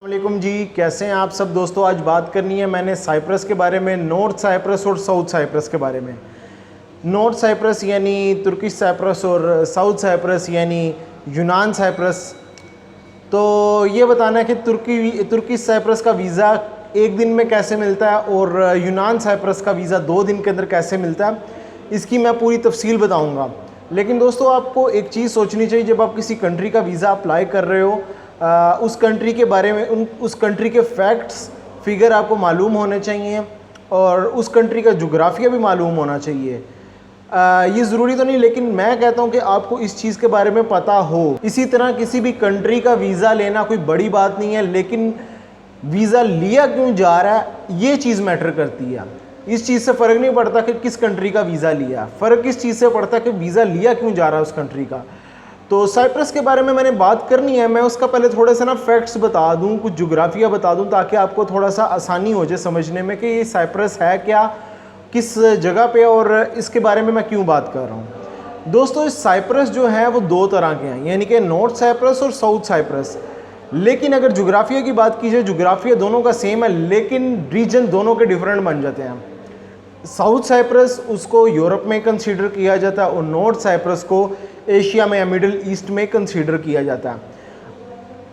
वालेकुम जी, कैसे हैं आप सब दोस्तों। आज बात करनी है मैंने साइप्रस के बारे में, नॉर्थ साइप्रस और साउथ साइप्रस के बारे में। नॉर्थ साइप्रस यानी तुर्किश साइप्रस और साउथ साइप्रस यानी यूनान साइप्रस। तो ये बताना है कि तुर्किश साइप्रस का वीज़ा एक दिन में कैसे मिलता है और यूनान साइप्रस का वीज़ा 2 दिन के अंदर कैसे मिलता है, इसकी मैं पूरी तफसील बताऊँगा। लेकिन दोस्तों, आपको एक चीज़ सोचनी चाहिए, जब आप किसी कंट्री का वीज़ा अप्लाई कर रहे हो, उस कंट्री के बारे में उस कंट्री के फैक्ट्स फिगर आपको मालूम होने चाहिए और उस कंट्री का जोग्राफिया भी मालूम होना चाहिए। ये ज़रूरी तो नहीं, लेकिन मैं कहता हूँ कि आपको इस चीज़ के बारे में पता हो। इसी तरह किसी भी कंट्री का वीज़ा लेना कोई बड़ी बात नहीं है, लेकिन वीज़ा लिया क्यों जा रहा है ये चीज़ मैटर करती है। इस चीज़ से फ़र्क नहीं पड़ता कि किस कंट्री का वीज़ा लिया, फ़र्क इस चीज़ से पड़ता है कि वीज़ा लिया क्यों जा रहा है उस कंट्री का। तो साइप्रस के बारे में मैंने बात करनी है। मैं उसका पहले थोड़े से फैक्ट्स बता दूं, कुछ जोग्राफिया बता दूं, ताकि आपको थोड़ा सा आसानी हो जाए समझने में कि ये साइप्रस है क्या, किस जगह पे, और इसके बारे में मैं क्यों बात कर रहा हूँ। दोस्तों, इस साइप्रस जो है वो 2 तरह के हैं, यानी कि नॉर्थ साइप्रस और साउथ साइप्रस। लेकिन अगर जोग्राफिया की बात की जाए, जोग्राफिया दोनों का सेम है, लेकिन रीजन दोनों के डिफरेंट बन जाते हैं। साउथ साइप्रस उसको यूरोप में कंसीडर किया जाता है और नॉर्थ साइप्रस को एशिया में या मिडिल ईस्ट में कंसीडर किया जाता है।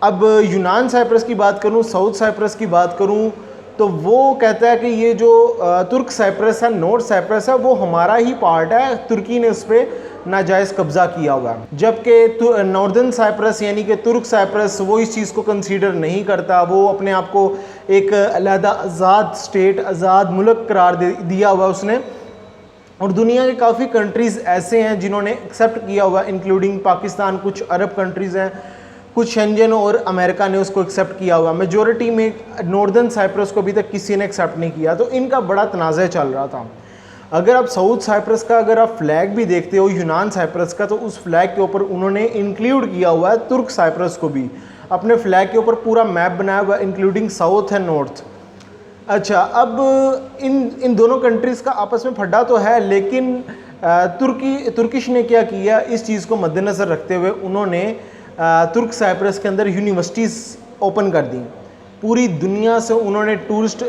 अब यूनान साइप्रस की बात करूं, साउथ साइप्रस की बात करूं, तो वो कहता है कि ये जो तुर्क साइप्रस है, नॉर्थ साइप्रस है, वो हमारा ही पार्ट है, तुर्की ने उस पर नाजायज़ कब्ज़ा किया हुआ है। जबकि नॉर्दर्न साइप्रस यानी कि तुर्क साइप्रस वो इस चीज़ को कंसीडर नहीं करता, वो अपने आप को एक अलहदा आज़ाद स्टेट, आज़ाद मुल्क करार दिया हुआ उसने। और दुनिया के काफ़ी कंट्रीज़ ऐसे हैं जिन्होंने एक्सेप्ट किया हुआ, इंक्लूडिंग पाकिस्तान, कुछ अरब कंट्रीज़ हैं, कुछ शेंजन और अमेरिका ने उसको एक्सेप्ट किया हुआ। मेजॉरिटी में नॉर्दर्न साइप्रस को अभी तक किसी ने एक्सेप्ट नहीं किया, तो इनका बड़ा तनाज़ा चल रहा था। अगर आप साउथ साइप्रस का अगर आप फ्लैग भी देखते हो यूनान साइप्रस का, तो उस फ्लैग के ऊपर उन्होंने इंक्लूड किया हुआ है तुर्क साइप्रस को भी। अपने फ्लैग के ऊपर पूरा मैप बनाया हुआ है, इंक्लूडिंग साउथ एंड नॉर्थ। अच्छा, अब इन दोनों कंट्रीज़ का आपस में फड्डा तो है, लेकिन तुर्किश ने क्या किया, इस चीज़ को मद्देनज़र रखते हुए उन्होंने तुर्क साइप्रस के अंदर यूनिवर्सिटीज़ ओपन कर दी। पूरी दुनिया से उन्होंने टूरिस्ट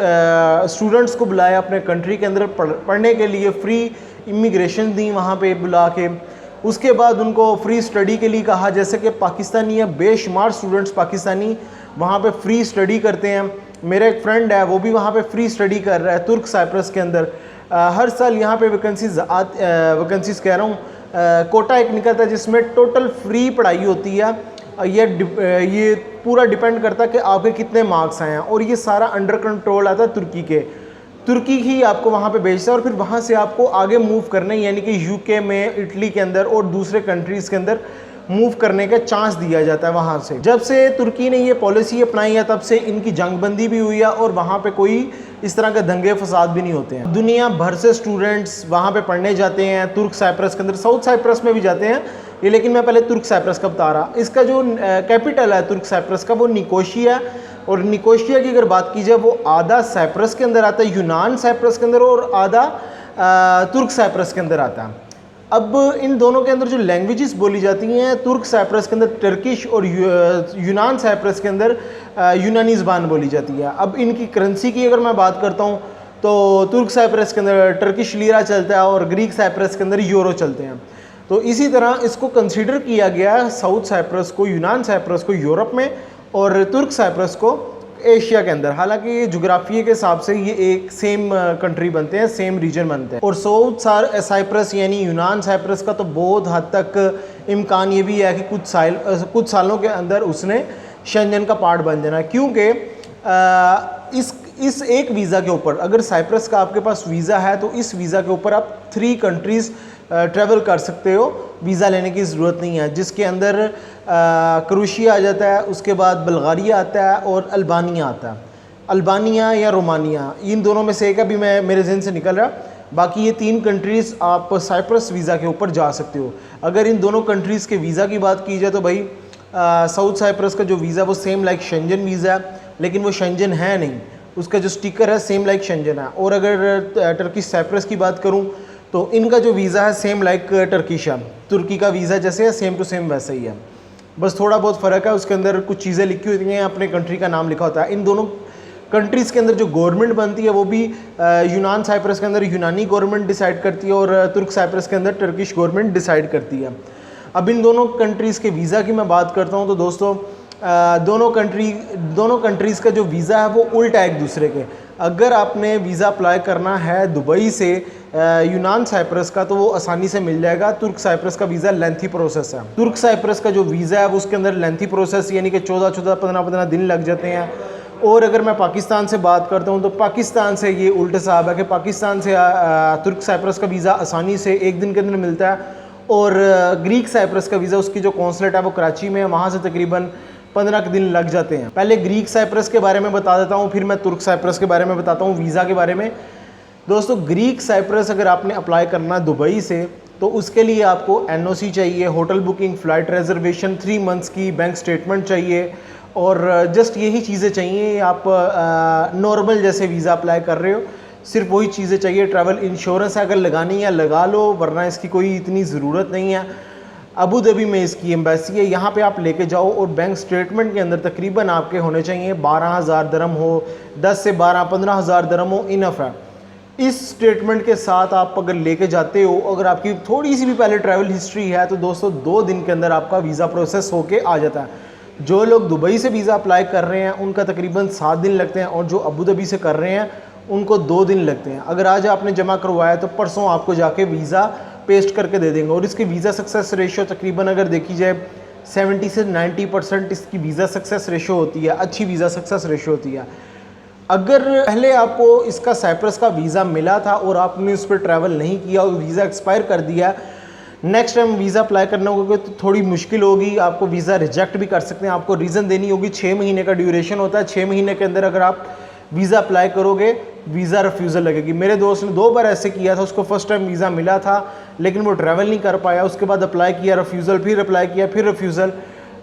स्टूडेंट्स को बुलाया अपने कंट्री के अंदर पढ़ने के लिए, फ्री इमिग्रेशन दी वहाँ पे बुला के। उसके बाद उनको फ्री स्टडी के लिए कहा, जैसे कि पाकिस्तानी या बेशुमार स्टूडेंट्स पाकिस्तानी वहाँ पे फ्री स्टडी करते हैं। मेरा एक फ्रेंड है, वो भी वहाँ पे फ्री स्टडी कर रहा है तुर्क साइप्रस के अंदर। हर साल यहाँ पे वैकेंसीज़ कह रहा हूँ, कोटा एक निकलता है जिसमें टोटल फ्री पढ़ाई होती है। ये पूरा डिपेंड करता है कि आपके कितने मार्क्स आए हैं, और ये सारा अंडर कंट्रोल आता है तुर्की के। तुर्की ही आपको वहाँ पे भेजता है और फिर वहाँ से आपको आगे मूव करना है, यानी कि यूके में, इटली के अंदर और दूसरे कंट्रीज़ के अंदर मूव करने का चांस दिया जाता है वहाँ से। जब से तुर्की ने ये पॉलिसी अपनाई है, तब से इनकी जंगबंदी भी हुई है और वहाँ पे कोई इस तरह के दंगे फसाद भी नहीं होते हैं। दुनिया भर से स्टूडेंट्स वहाँ पे पढ़ने जाते हैं तुर्क साइप्रस के अंदर, साउथ साइप्रस में भी जाते हैं ये, लेकिन मैं पहले तुर्क साइप्रस का बता रहा। इसका जो कैपिटल है तुर्क साइप्रस का, वो निकोशिया है, और निकोशिया की अगर बात की जाए, वो आधा साइप्रस के अंदर आता है, यूनान साइप्रस के अंदर, और आधा तुर्क साइप्रस के अंदर आता है। अब इन दोनों के अंदर जो लैंग्वेजेस बोली जाती हैं, तुर्क साइप्रस के अंदर टर्किश और यूनान साइप्रस के अंदर यूनानी ज़बान बोली जाती है। अब इनकी करेंसी की अगर मैं बात करता हूँ, तो तुर्क साइप्रस के अंदर टर्किश लीरा चलता है और ग्रीक साइप्रस के अंदर यूरो चलते हैं। तो इसी तरह इसको कंसिडर किया गया, साउथ साइप्रस को, यूनान साइप्रस को यूरोप में और तुर्क साइप्रस को एशिया के अंदर। हालांकि ये जोग्राफी के हिसाब से ये एक सेम कंट्री बनते हैं, सेम रीजन बनते हैं। और साउथ साइप्रस यानी यूनान साइप्रस का तो बहुत हद तक इम्कान ये भी है कि कुछ सालों के अंदर उसने शेंजन का पार्ट बन जाना, क्योंकि इस एक वीज़ा के ऊपर, अगर साइप्रस का आपके पास वीज़ा है, तो इस वीज़ा के ऊपर आप 3 कंट्रीज़ ट्रैवल कर सकते हो, वीज़ा लेने की ज़रूरत नहीं है, जिसके अंदर क्रोशिया आ जाता है, उसके बाद बल्गारिया आता है और अल्बानिया आता है। अल्बानिया या रोमानिया, इन दोनों में से एक अभी मेरे जहन से निकल रहा, बाकी ये 3 कंट्रीज़ आप साइप्रस वीज़ा के ऊपर जा सकते हो। अगर इन दोनों कंट्रीज़ के वीज़ा की बात की जाए, तो भाई साउथ साइप्रस का जो वीज़ा वो सेम लाइक शेंजन वीज़ा है, लेकिन वो शेंजन है नहीं, उसका जो स्टिकर है सेम लाइक शेंजन है। और अगर टर्किश साइप्रस की बात करूँ, तो इनका जो वीज़ा है सेम लाइक टर्किश है, तुर्की का वीज़ा जैसे है, सेम टू सेम वैसा ही है। बस थोड़ा बहुत फ़र्क है, उसके अंदर कुछ चीज़ें लिखी होती हैं, अपने कंट्री का नाम लिखा होता है। इन दोनों कंट्रीज़ के अंदर जो गवर्नमेंट बनती है वो भी यूनान साइप्रस के अंदर यूनानी गवर्नमेंट डिसाइड करती है और तुर्क साइप्रस के अंदर टर्किश गवर्नमेंट डिसाइड करती है। अब इन दोनों कंट्रीज़ के वीज़ा की मैं बात करता हूँ तो दोस्तों दोनों कंट्रीज़ का जो वीज़ा है वो उल्टा है एक दूसरे के। अगर आपने वीज़ा अप्लाई करना है दुबई से यूनान साइप्रस का तो वो आसानी से मिल जाएगा। तुर्क साइप्रस का वीज़ा लेंथी प्रोसेस है। तुर्क साइप्रस का जो वीज़ा है वो उसके अंदर लेंथी प्रोसेस यानी कि 14-15 दिन लग जाते हैं। और अगर मैं पाकिस्तान से बात करता हूँ तो पाकिस्तान से ये उल्टा साहब है कि पाकिस्तान से तुर्क साइप्रस का वीज़ा आसानी से 1 दिन के अंदर मिलता है और ग्रीक साइप्रस का वीज़ा उसकी जो कौंसलेट है वो कराची में है, वहाँ से तकरीबन 15 दिन लग जाते हैं। पहले ग्रीक साइप्रस के बारे में बता देता हूँ, फिर मैं तुर्क साइप्रस के बारे में बताता हूँ वीज़ा के बारे में। दोस्तों ग्रीक साइप्रस अगर आपने अप्लाई करना है दुबई से तो उसके लिए आपको NOC चाहिए, hotel booking, flight reservation, 3 months की बैंक स्टेटमेंट चाहिए और जस्ट यही चीज़ें चाहिए। आप नॉर्मल जैसे वीज़ा अप्लाई कर रहे हो, सिर्फ वही चीज़ें चाहिए। ट्रैवल इंश्योरेंस अगर लगानी है लगा लो, वरना इसकी कोई इतनी ज़रूरत नहीं है। अबू धाबी में इसकी एम्बेसी है, यहाँ पे आप लेके जाओ और बैंक स्टेटमेंट के अंदर तकरीबन आपके होने चाहिए 12,000 दरम हो, 10 से 12-15,000 दरम हो, इनफ है। इस स्टेटमेंट के साथ आप अगर लेके जाते हो, अगर आपकी थोड़ी सी भी पहले ट्रैवल हिस्ट्री है तो दोस्तों 2 दिन के अंदर आपका वीज़ा प्रोसेस होके आ जाता है। जो लोग दुबई से वीज़ा अप्लाई कर रहे हैं उनका तकरीबन 7 दिन लगते हैं और जो अबू धाबी से कर रहे हैं उनको 2 दिन लगते हैं। अगर आज आपने जमा करवाया तो परसों आपको जाके वीज़ा पेस्ट करके दे देंगे और इसकी वीज़ा सक्सेस रेशो तकरीबन अगर देखी जाए 70 से 90% इसकी वीज़ा सक्सेस रेशो होती है, अच्छी वीज़ा सक्सेस रेशो होती है। अगर पहले आपको इसका साइप्रस का वीज़ा मिला था और आपने उस पर ट्रैवल नहीं किया और वीज़ा एक्सपायर कर दिया, नेक्स्ट टाइम वीज़ा अप्लाई करना होगा तो थोड़ी मुश्किल होगी, आपको वीज़ा रिजेक्ट भी कर सकते हैं। आपको रीज़न देनी होगी, 6 महीने का ड्यूरेशन होता है। 6 महीने के अंदर अगर आप वीज़ा अप्लाई करोगे वीज़ा रिफ्यूज़ल लगेगी। मेरे दोस्त ने 2 बार ऐसे किया था, उसको फर्स्ट टाइम वीज़ा मिला था लेकिन वो ट्रैवल नहीं कर पाया, उसके बाद अप्लाई किया रिफ्यूज़ल, फिर अप्लाई किया फिर रिफ्यूज़ल।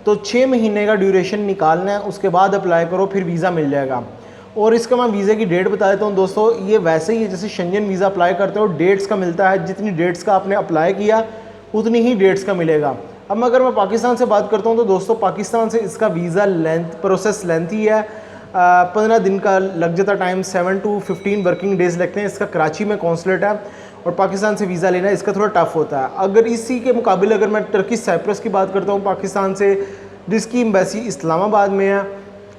तो 6 महीने का ड्यूरेशन निकालना है, उसके बाद अप्लाई करो फिर वीज़ा मिल जाएगा। और इसका मैं वीज़े की डेट बता देता हूँ दोस्तों, ये वैसे ही है जैसे शेंजन वीज़ा अप्लाई करते हो, डेट्स का मिलता है, जितनी डेट्स का आपने अप्लाई किया उतनी ही डेट्स का मिलेगा। अब अगर मैं पाकिस्तान से बात करता हूँ तो दोस्तों पाकिस्तान से इसका वीज़ा प्रोसेस लेंथी है, 15 दिन का लग जाता टाइम, 7 to 15 वर्किंग डेज़ लगते हैं। इसका कराची में कौंसलेट है और पाकिस्तान से वीज़ा लेना इसका थोड़ा टफ होता है। अगर इसी के मुकाबले अगर मैं टर्किश साइप्रस की बात करता हूँ पाकिस्तान से, जिसकी एम्बेसी इस्लामाबाद में है,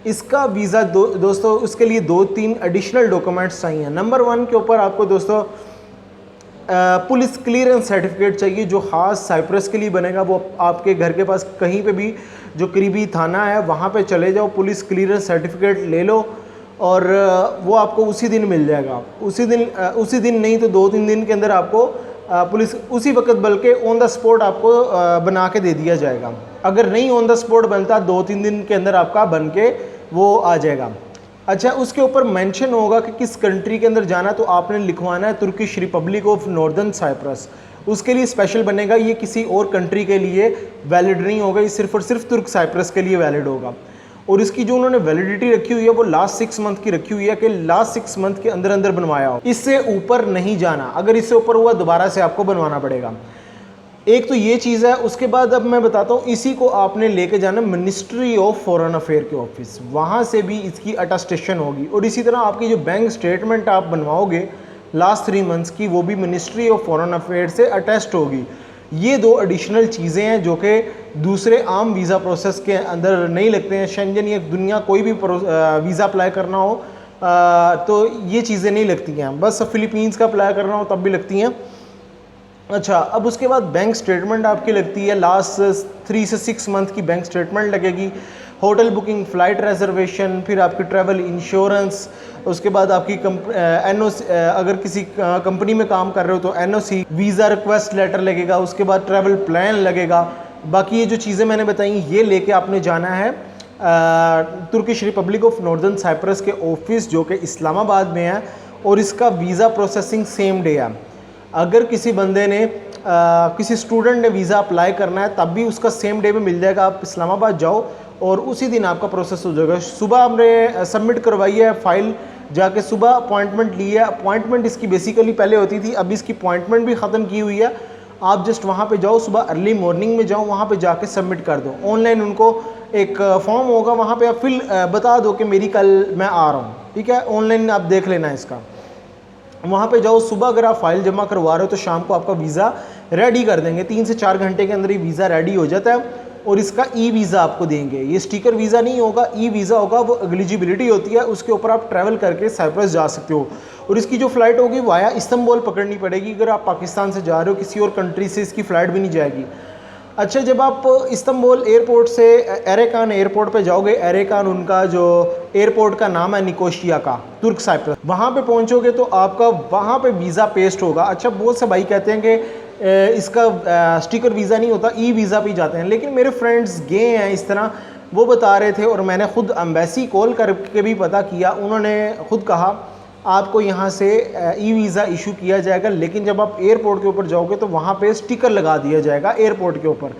इसका वीज़ा दोस्तों उसके लिए 2-3 एडिशनल डॉक्यूमेंट्स चाहिए। नंबर 1 के ऊपर आपको दोस्तों पुलिस क्लियरेंस सर्टिफिकेट चाहिए जो ख़ास साइप्रस के लिए बनेगा। वो आपके घर के पास कहीं पे भी जो करीबी थाना है वहाँ पे चले जाओ, पुलिस क्लियरेंस सर्टिफिकेट ले लो और वो आपको उसी दिन मिल जाएगा। उसी दिन नहीं तो 2-3 दिन के अंदर आपको पुलिस उसी वक्त बल्कि ऑन द स्पॉट आपको बना के दे दिया जाएगा। अगर नहीं ऑन द स्पॉट बनता 2-3 दिन के अंदर आपका बन के वो आ जाएगा। अच्छा, उसके ऊपर मेंशन होगा कि किस कंट्री के अंदर जाना, तो आपने लिखवाना है Turkish Republic of Northern Cyprus. उसके लिए स्पेशल बनेगा, ये किसी और कंट्री के लिए वैलिड नहीं होगा, ये सिर्फ और सिर्फ तुर्क साइप्रस के लिए वैलिड होगा। और इसकी जो उन्होंने वैलिडिटी रखी हुई है वो लास्ट 6 मंथ की रखी हुई है कि लास्ट 6 मंथ के अंदर अंदर बनवाया हो, इससे ऊपर नहीं जाना। अगर इससे ऊपर हुआ दोबारा से आपको बनवाना पड़ेगा। एक तो ये चीज़ है। उसके बाद अब मैं बताता हूँ, इसी को आपने लेके जाना मिनिस्ट्री ऑफ फॉरेन अफेयर के ऑफिस, वहाँ से भी इसकी अटेस्टेशन होगी। और इसी तरह आपकी जो बैंक स्टेटमेंट आप बनवाओगे लास्ट 3 मंथ्स की, वो भी मिनिस्ट्री ऑफ फॉरेन अफेयर से अटेस्ट होगी। ये 2 एडिशनल चीज़ें हैं जो कि दूसरे आम वीज़ा प्रोसेस के अंदर नहीं लगते हैं। शेंजन या दुनिया कोई भी वीज़ा अप्लाई करना हो तो ये चीज़ें नहीं लगती हैं, बस फ़िलीपींस का अप्लाई करना हो तब भी लगती हैं। अच्छा, अब उसके बाद बैंक स्टेटमेंट आपकी लगती है, लास्ट 3 से 6 मंथ की बैंक स्टेटमेंट लगेगी। होटल बुकिंग, फ़्लाइट रिजर्वेशन, फिर आपकी ट्रैवल इंश्योरेंस, उसके बाद आपकी NOC, अगर किसी कंपनी में काम कर रहे हो तो NOC, वीज़ा रिक्वेस्ट लेटर लगेगा, उसके बाद ट्रैवल प्लान लगेगा। बाकी ये जो चीज़ें मैंने बताई ये लेके आपने जाना है Turkish Republic of Northern Cyprus के ऑफिस जो कि इस्लामाबाद में है, और इसका वीज़ा प्रोसेसिंग सेम डे है। अगर किसी बंदे ने किसी स्टूडेंट ने वीज़ा अप्लाई करना है तब भी उसका सेम डे में मिल जाएगा। आप इस्लामाबाद जाओ और उसी दिन आपका प्रोसेस हो जाएगा। सुबह हमने सबमिट करवाई है फ़ाइल, जाके सुबह अपॉइंटमेंट ली है। अपॉइंटमेंट इसकी बेसिकली पहले होती थी, अब इसकी अपॉइंटमेंट भी ख़त्म की हुई है। आप जस्ट वहाँ पे जाओ, सुबह अर्ली मॉर्निंग में जाओ, वहाँ पे जाके सबमिट कर दो। ऑनलाइन उनको एक फॉर्म होगा, वहाँ पे आप फिल बता दो कि मेरी कल मैं आ रहा हूँ, ठीक है। ऑनलाइन आप देख लेना इसका। वहाँ पे जाओ, सुबह अगर आप फाइल जमा करवा रहे हो तो शाम को आपका वीज़ा रेडी कर देंगे। 3 से 4 घंटे के अंदर ये वीज़ा रेडी हो जाता है और इसका ई वीज़ा आपको देंगे। ये स्टिकर वीज़ा नहीं होगा, ई वीज़ा होगा। वो एलिजिबिलिटी होती है, उसके ऊपर आप ट्रैवल करके साइप्रस जा सकते हो। और इसकी जो फ़्लाइट होगी वाया इस्तांबुल पकड़नी पड़ेगी। अगर आप पाकिस्तान से जा रहे हो, किसी और कंट्री से इसकी फ़्लाइट भी नहीं जाएगी। अच्छा, जब आप इस्तांबुल एयरपोर्ट से एरेकान एयरपोर्ट पे जाओगे, एरेकान उनका जो एयरपोर्ट का नाम है निकोशिया का, तुर्क साइप्रस, वहाँ पे पहुँचोगे तो आपका वहाँ पे वीज़ा पेस्ट होगा। अच्छा, बहुत से भाई कहते हैं कि इसका स्टिकर वीज़ा नहीं होता, ई वीज़ा पे जाते हैं, लेकिन मेरे फ्रेंड्स गए हैं इस तरह, वो बता रहे थे और मैंने ख़ुद एम्बेसी कॉल करके भी पता किया। उन्होंने ख़ुद कहा आपको यहाँ से ई वीज़ा इशू किया जाएगा, लेकिन जब आप एयरपोर्ट के ऊपर जाओगे तो वहाँ पे स्टिकर लगा दिया जाएगा एयरपोर्ट के ऊपर।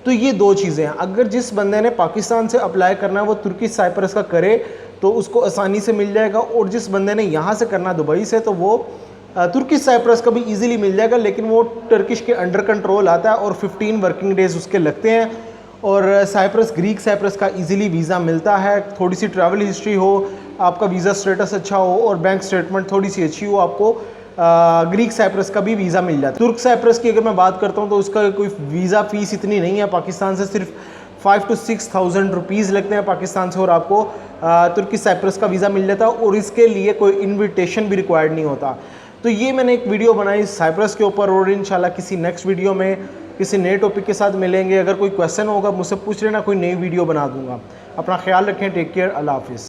तो ये 2 चीज़ें हैं। अगर जिस बंदे ने पाकिस्तान से अप्लाई करना है वो तुर्किश साइप्रस का करे तो उसको आसानी से मिल जाएगा, और जिस बंदे ने यहाँ से करना दुबई से तो वो तुर्किश साइप्रस का भी ईज़िली मिल जाएगा, लेकिन वो टर्किश के अंडर कंट्रोल आता है और 15 वर्किंग डेज़ उसके लगते हैं। और साइप्रस, ग्रीक साइप्रस का इजीली वीज़ा मिलता है। थोड़ी सी ट्रैवल हिस्ट्री हो, आपका वीज़ा स्टेटस अच्छा हो और बैंक स्टेटमेंट थोड़ी सी अच्छी हो, आपको ग्रीक साइप्रस का भी वीज़ा मिल जाता है। तुर्क साइप्रस की अगर मैं बात करता हूँ तो उसका कोई वीज़ा फ़ीस इतनी नहीं है पाकिस्तान से, सिर्फ 5 to 6,000 रुपीज़ लगते हैं पाकिस्तान से और आपको तुर्की साइप्रस का वीज़ा मिल जाता है, और इसके लिए कोई इन्विटेशन भी रिक्वायर्ड नहीं होता। तो ये मैंने एक वीडियो बनाई साइप्रस के ऊपर, और इंशाल्लाह किसी नेक्स्ट वीडियो में किसी नए टॉपिक के साथ मिलेंगे। अगर कोई क्वेश्चन होगा मुझसे पूछ लेना, कोई नई वीडियो बना दूंगा। अपना ख्याल रखें, टेक केयर, अल्लाह हाफिज़।